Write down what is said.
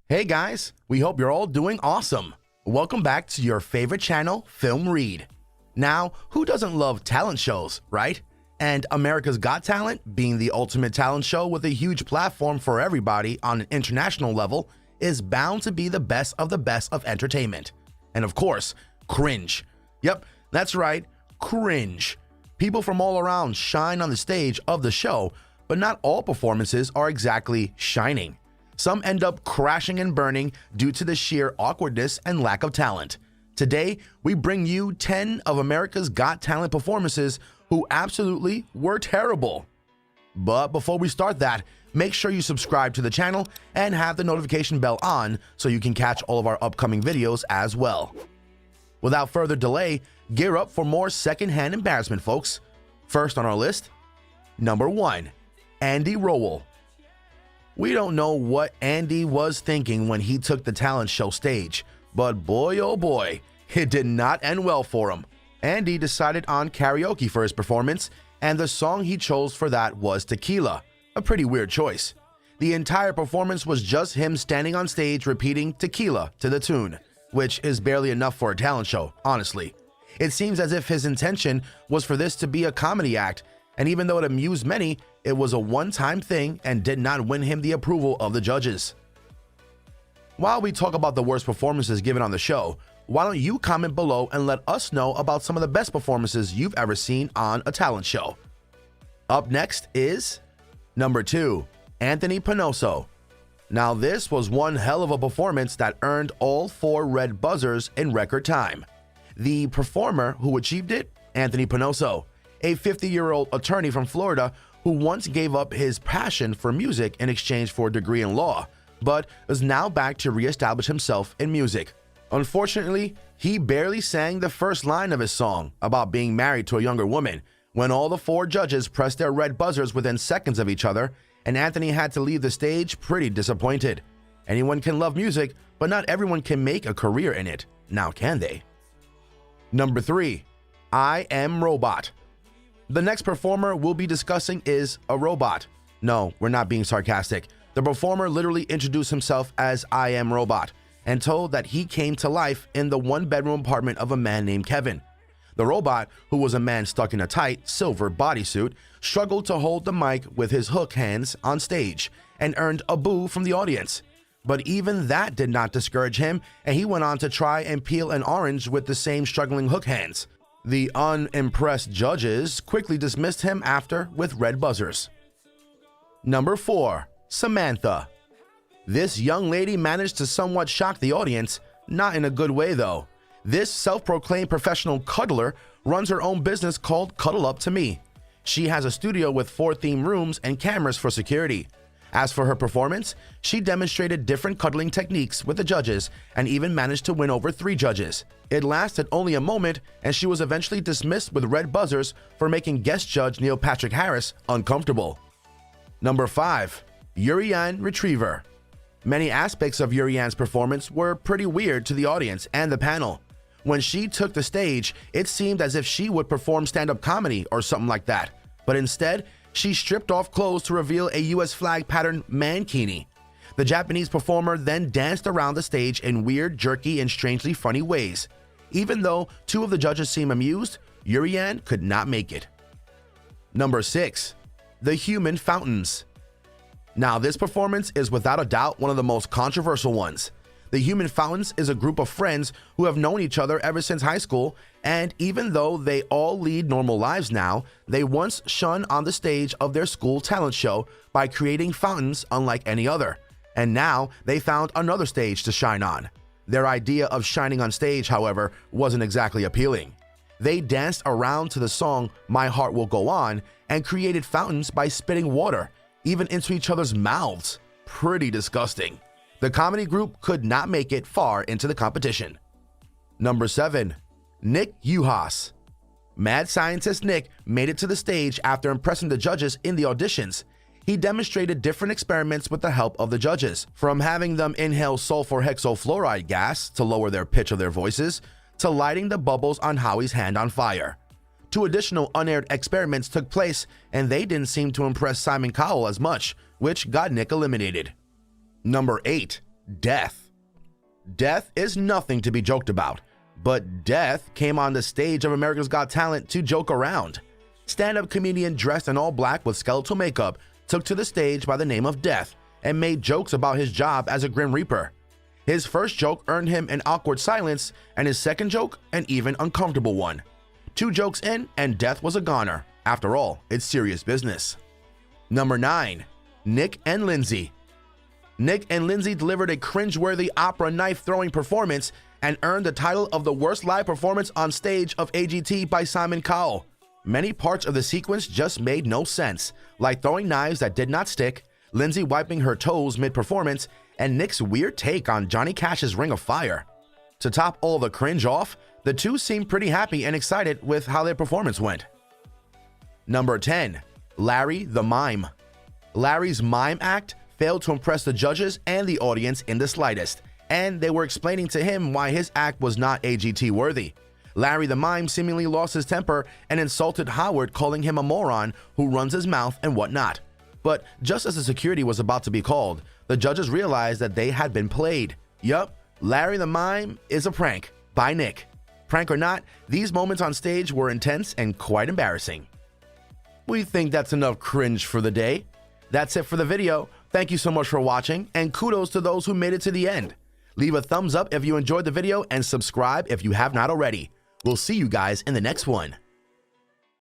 Hey guys, we hope you're all doing awesome. Welcome back to your favorite channel, Film Read. Now, who doesn't love talent shows, right? And America's Got Talent, being the ultimate talent show with a huge platform for everybody on an international level, is bound to be the best of entertainment. And of course, cringe. Yep, that's right, cringe. People from all around shine on the stage of the show, but not all performances are exactly shining. Some end up crashing and burning due to the sheer awkwardness and lack of talent. Today, we bring you 10 of America's Got Talent performances who absolutely were terrible. But before we start that, make sure you subscribe to the channel and have the notification bell on so you can catch all of our upcoming videos as well. Without further delay, gear up for more secondhand embarrassment, folks. First on our list, number 1, Andy Rowell. We don't know what Andy was thinking when he took the talent show stage, but boy oh boy, it did not end well for him. Andy decided on karaoke for his performance, and the song he chose for that was Tequila, a pretty weird choice. The entire performance was just him standing on stage repeating Tequila to the tune, which is barely enough for a talent show, honestly. It seems as if his intention was for this to be a comedy act, and even though it amused many, it was a one-time thing and did not win him the approval of the judges. While we talk about the worst performances given on the show, why don't you comment below and let us know about some of the best performances you've ever seen on a talent show. Up next is number 2, Anthony PENOSO. Now this was one hell of a performance that earned all 4 red buzzers in record time. The performer who achieved it, Anthony PENOSO, a 50-year-old attorney from Florida who once gave up his passion for music in exchange for a degree in law, but is now back to reestablish himself in music. Unfortunately, he barely sang the first line of his song about being married to a younger woman when all the 4 judges pressed their red buzzers within seconds of each other, and Anthony had to leave the stage pretty disappointed. Anyone can love music, but not everyone can make a career in it. Now can they? Number 3, I Am Robot. The next performer we'll be discussing is a robot. No, we're not being sarcastic. The performer literally introduced himself as I Am Robot and told that he came to life in the one-bedroom apartment of a man named Kevin. The robot, who was a man stuck in a tight, silver bodysuit, struggled to hold the mic with his hook hands on stage and earned a boo from the audience. But even that did not discourage him, and he went on to try and peel an orange with the same struggling hook hands. The unimpressed judges quickly dismissed him after with red buzzers. Number 4, Samantha. This young lady managed to somewhat shock the audience, not in a good way though. This self-proclaimed professional cuddler runs her own business called Cuddle Up to Me. She has a studio with 4 themed rooms and cameras for security. As for her performance, she demonstrated different cuddling techniques with the judges and even managed to win over 3 judges. It lasted only a moment, and she was eventually dismissed with red buzzers for making guest judge Neil Patrick Harris uncomfortable. Number 5, Uriane Retriever. Many aspects of Uriane's performance were pretty weird to the audience and the panel. When she took the stage, it seemed as if she would perform stand-up comedy or something like that, but instead, she stripped off clothes to reveal a US flag pattern mankini. The Japanese performer then danced around the stage in weird, jerky, and strangely funny ways. Even though 2 of the judges seemed amused, Uriane could not make it. Number 6, The Human Fountains. Now this performance is without a doubt one of the most controversial ones. The Human Fountains is a group of friends who have known each other ever since high school, and even though they all lead normal lives now, they once shone on the stage of their school talent show by creating fountains unlike any other, and now they found another stage to shine on. Their idea of shining on stage, however, wasn't exactly appealing. They danced around to the song My Heart Will Go On and created fountains by spitting water, even into each other's mouths. Pretty disgusting. The comedy group could not make it far into the competition. Number 7, Nick UHAS. Mad scientist Nick made it to the stage after impressing the judges in the auditions. He demonstrated different experiments with the help of the judges, from having them inhale sulfur hexafluoride gas to lower their pitch of their voices, to lighting the bubbles on Howie's hand on fire. 2 additional unaired experiments took place, and they didn't seem to impress Simon Cowell as much, which got Nick eliminated. Number 8, death. Death is nothing to be joked about, but Death came on the stage of America's Got Talent to joke around. Stand-up comedian dressed in all black with skeletal makeup took to the stage by the name of Death and made jokes about his job as a Grim Reaper. His first joke earned him an awkward silence, and his second joke an even uncomfortable one. 2 jokes in, and Death was a goner. After all, it's serious business. Number 9. Nick and Lindsay. Nick and Lindsay delivered a cringeworthy opera knife-throwing performance and earned the title of the worst live performance on stage of AGT by Simon Cowell. Many parts of the sequence just made no sense, like throwing knives that did not stick, Lindsay wiping her toes mid-performance, and Nick's weird take on Johnny Cash's Ring of Fire. To top all the cringe off, the two seemed pretty happy and excited with how their performance went. Number 10. Larry the Mime. Larry's mime act failed to impress the judges and the audience in the slightest, and they were explaining to him why his act was not AGT worthy. Larry the Mime seemingly lost his temper and insulted Howard, calling him a moron who runs his mouth and whatnot. But just as the security was about to be called, the judges realized that they had been played. Yup, Larry the Mime is a prank by Nick. Prank or not, these moments on stage were intense and quite embarrassing. We think that's enough cringe for the day. That's it for the video. Thank you so much for watching, and kudos to those who made it to the end. Leave a thumbs up if you enjoyed the video and subscribe if you have not already. We'll see you guys in the next one.